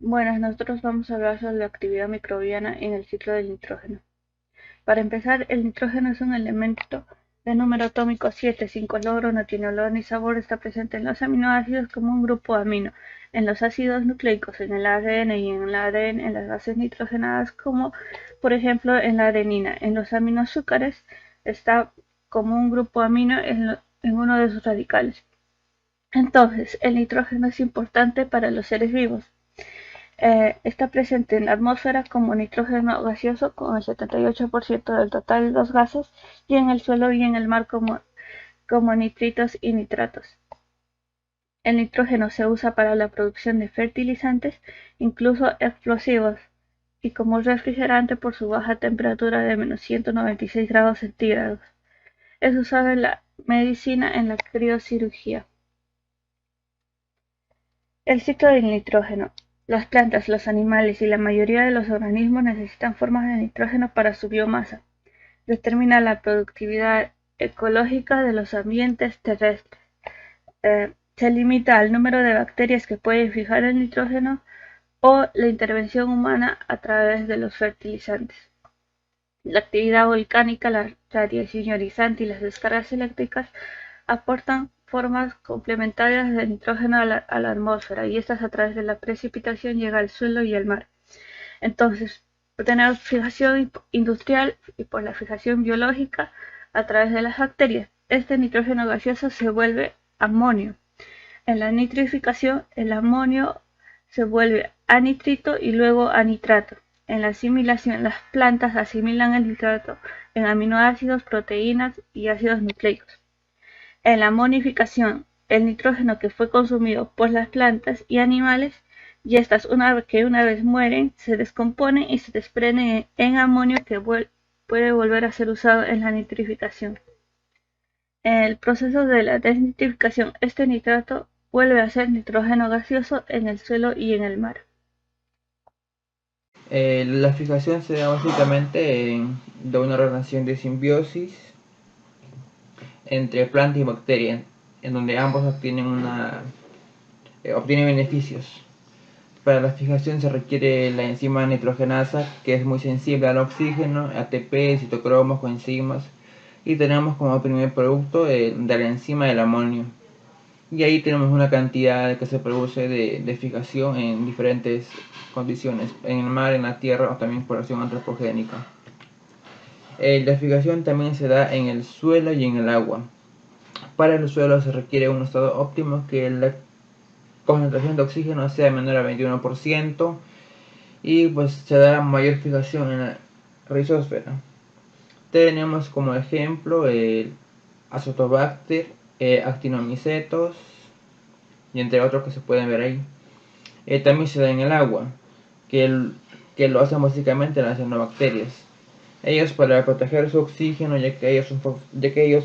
Buenas, nosotros vamos a hablar sobre la actividad microbiana en el ciclo del nitrógeno. Para empezar, el nitrógeno es un elemento de número atómico 7, sin color, no tiene olor ni sabor, está presente en los aminoácidos como un grupo amino, en los ácidos nucleicos, en el ARN y en el ADN, en las bases nitrogenadas como por ejemplo en la adenina, en los aminoazúcares está como un grupo amino en uno de sus radicales. Entonces, el nitrógeno es importante para los seres vivos. Está presente en la atmósfera como nitrógeno gaseoso con el 78% del total de los gases y en el suelo y en el mar como nitritos y nitratos. El nitrógeno se usa para la producción de fertilizantes, incluso explosivos, y como refrigerante por su baja temperatura de -196 °C. Es usado en la medicina en la criocirugía. El ciclo del nitrógeno. Las plantas, los animales y la mayoría de los organismos necesitan formas de nitrógeno para su biomasa. Determina la productividad ecológica de los ambientes terrestres. Se limita al número de bacterias que pueden fijar el nitrógeno o la intervención humana a través de los fertilizantes. La actividad volcánica, la radiación ionizante y las descargas eléctricas aportan formas complementarias de nitrógeno a la atmósfera y estas a través de la precipitación llega al suelo y al mar. Entonces, por tener fijación industrial y por la fijación biológica a través de las bacterias, este nitrógeno gaseoso se vuelve amonio. En la nitrificación, el amonio se vuelve a nitrito y luego a nitrato. En la asimilación, las plantas asimilan el nitrato en aminoácidos, proteínas y ácidos nucleicos. En la monificación, el nitrógeno que fue consumido por las plantas y animales y estas una vez mueren se descomponen y se desprenden en amonio que puede volver a ser usado en la nitrificación. En el proceso de la desnitrificación, este nitrato vuelve a ser nitrógeno gaseoso en el suelo y en el mar. La fijación se da básicamente de una relación de simbiosis entre planta y bacteria, en donde ambos obtienen beneficios. Para la fijación se requiere la enzima nitrogenasa, que es muy sensible al oxígeno, ATP, citocromos, coenzimas, y tenemos como primer producto de la enzima el amonio. Y ahí tenemos una cantidad que se produce de fijación en diferentes condiciones, en el mar, en la tierra o también por acción antropogénica. La fijación también se da en el suelo y en el agua. Para el suelo se requiere un estado óptimo que la concentración de oxígeno sea menor al 21% y pues se da mayor fijación en la rizosfera. Tenemos como ejemplo el Azotobacter, Actinomycetos y entre otros que se pueden ver ahí. También se da en el agua, que lo hacen básicamente las cianobacterias. Ellos para proteger su oxígeno, ya que ellos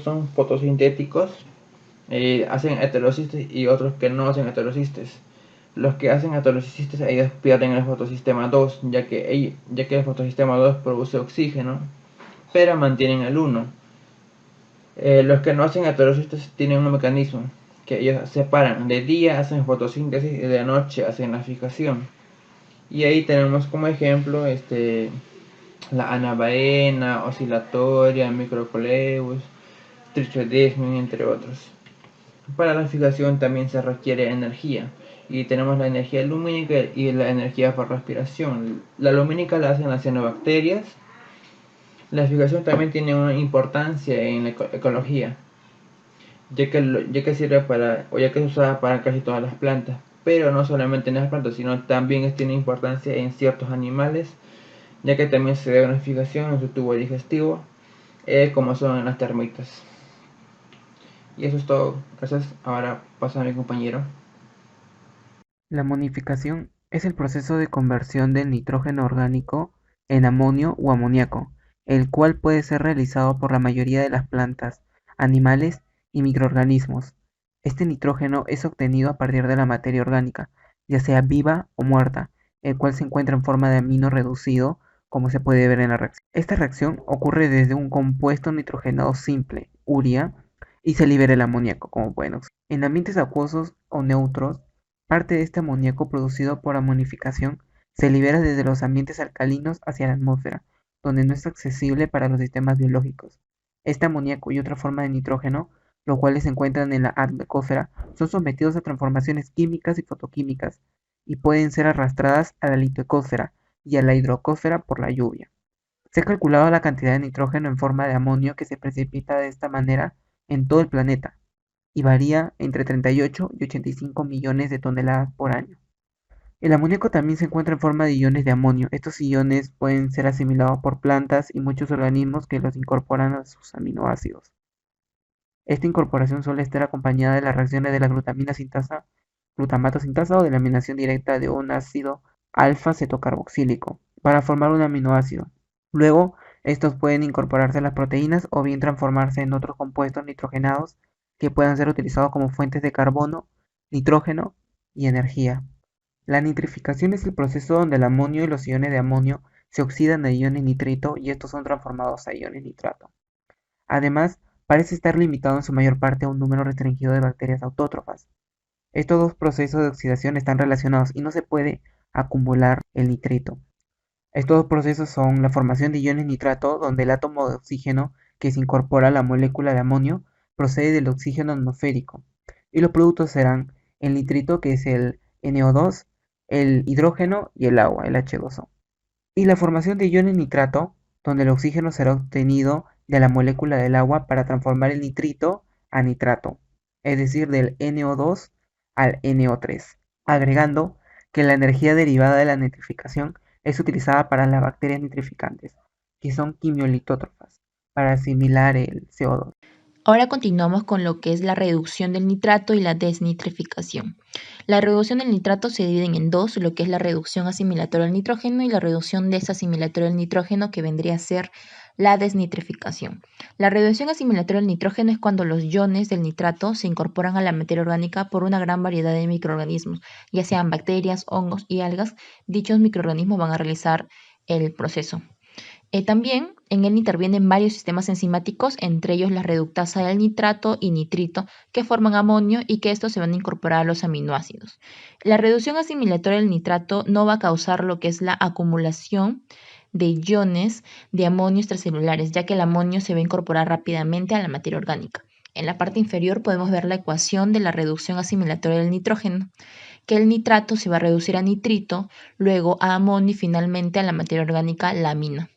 son fotosintéticos, hacen heterocistes y otros que no hacen heterocistes. Los que hacen heterocistes ellos pierden el fotosistema 2, ya que el fotosistema 2 produce oxígeno, pero mantienen el 1. Los que no hacen heterocistes tienen un mecanismo que ellos separan. De día hacen fotosíntesis y de noche hacen la fijación. Y ahí tenemos como ejemplo la anabaena, oscilatoria, microcoleus, trichodesmium, entre otros. Para la fijación también se requiere energía. Y tenemos la energía lumínica y la energía por respiración. La lumínica la hacen las cianobacterias. La fijación también tiene una importancia en la ecología, ya que sirve para, o ya que es usada para casi todas las plantas, pero no solamente en las plantas, sino también tiene importancia en ciertos animales, ya que también se da una fijación en su tubo digestivo, como son en las termitas. Y eso es todo, gracias. Ahora pasa a mi compañero. La monificación es el proceso de conversión del nitrógeno orgánico en amonio o amoníaco, el cual puede ser realizado por la mayoría de las plantas, animales y microorganismos. Este nitrógeno es obtenido a partir de la materia orgánica, ya sea viva o muerta, el cual se encuentra en forma de amino reducido, como se puede ver en la reacción. Esta reacción ocurre desde un compuesto nitrogenado simple, urea, y se libera el amoníaco, como pueden observar. En ambientes acuosos o neutros, Parte de este amoníaco producido por amonificación se libera desde los ambientes alcalinos hacia la atmósfera, donde no es accesible para los sistemas biológicos. Este amoníaco y otra forma de nitrógeno, los cuales se encuentran en la atmósfera, son sometidos a transformaciones químicas y fotoquímicas y pueden ser arrastradas a la litosfera y a la hidrosfera por la lluvia. Se ha calculado la cantidad de nitrógeno en forma de amonio que se precipita de esta manera en todo el planeta y varía entre 38 y 85 millones de toneladas por año. El amoníaco también se encuentra en forma de iones de amonio. Estos iones pueden ser asimilados por plantas y muchos organismos que los incorporan a sus aminoácidos. Esta incorporación suele estar acompañada de las reacciones de la glutamina sintasa, glutamato sintasa o de la eliminación directa de un ácido alfa-cetocarboxílico para formar un aminoácido. Luego, estos pueden incorporarse a las proteínas o bien transformarse en otros compuestos nitrogenados que puedan ser utilizados como fuentes de carbono, nitrógeno y energía. La nitrificación es el proceso donde el amonio y los iones de amonio se oxidan a iones nitrito y estos son transformados a iones nitrato. Además, parece estar limitado en su mayor parte a un número restringido de bacterias autótrofas. Estos dos procesos de oxidación están relacionados y no se puede acumular el nitrito. Estos dos procesos son la formación de iones nitrato, donde el átomo de oxígeno que se incorpora a la molécula de amonio procede del oxígeno atmosférico, y los productos serán el nitrito, que es el NO2, el hidrógeno y el agua, el H2O. Y la formación de iones nitrato, donde el oxígeno será obtenido de la molécula del agua para transformar el nitrito a nitrato, es decir, del NO2 al NO3, agregando que la energía derivada de la nitrificación es utilizada para las bacterias nitrificantes, que son quimiolitótrofas, para asimilar el CO2. Ahora continuamos con lo que es la reducción del nitrato y la desnitrificación. La reducción del nitrato se divide en dos, lo que es la reducción asimilatoria del nitrógeno y la reducción desasimilatoria del nitrógeno, que vendría a ser la desnitrificación. La reducción asimilatoria del nitrógeno es cuando los iones del nitrato se incorporan a la materia orgánica por una gran variedad de microorganismos, ya sean bacterias, hongos y algas. Dichos microorganismos van a realizar el proceso. También en él intervienen varios sistemas enzimáticos, entre ellos la reductasa del nitrato y nitrito, que forman amonio y que estos se van a incorporar a los aminoácidos. La reducción asimilatoria del nitrato no va a causar lo que es la acumulación de iones de amonio extracelulares, ya que el amonio se va a incorporar rápidamente a la materia orgánica. En la parte inferior podemos ver la ecuación de la reducción asimilatoria del nitrógeno, que el nitrato se va a reducir a nitrito, luego a amonio y finalmente a la materia orgánica, la amina.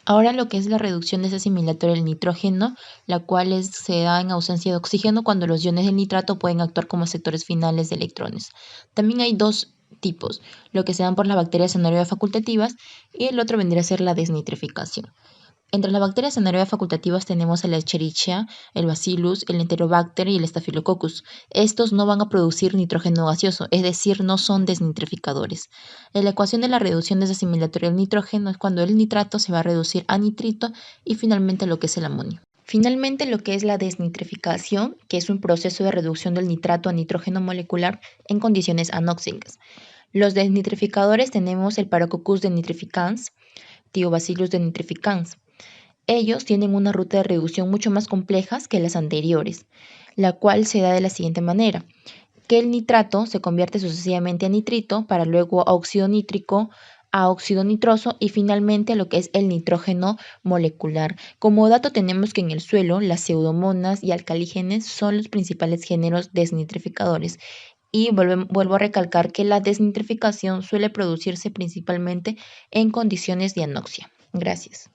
Ahora lo que es la reducción desasimilatoria del nitrógeno, la cual se da en ausencia de oxígeno cuando los iones del nitrato pueden actuar como sectores finales de electrones. También hay dos tipos, lo que se dan por las bacterias anaerobias facultativas y el otro vendría a ser la desnitrificación. Entre las bacterias anaerobias facultativas tenemos el Escherichia, el Bacillus, el Enterobacter y el Staphylococcus. Estos no van a producir nitrógeno gaseoso, es decir, no son desnitrificadores. La ecuación de la reducción desasimilatoria del nitrógeno es cuando el nitrato se va a reducir a nitrito y finalmente lo que es el amonio. Finalmente, lo que es la desnitrificación, que es un proceso de reducción del nitrato a nitrógeno molecular en condiciones anóxicas. Los desnitrificadores tenemos el Parococcus denitrificans, Thiobacillus denitrificans. Ellos tienen una ruta de reducción mucho más compleja que las anteriores, la cual se da de la siguiente manera, que el nitrato se convierte sucesivamente a nitrito para luego a óxido nítrico, a óxido nitroso y finalmente lo que es el nitrógeno molecular. Como dato tenemos que en el suelo las pseudomonas y alcalígenes son los principales géneros desnitrificadores. Y vuelvo a recalcar que la desnitrificación suele producirse principalmente en condiciones de anoxia. Gracias.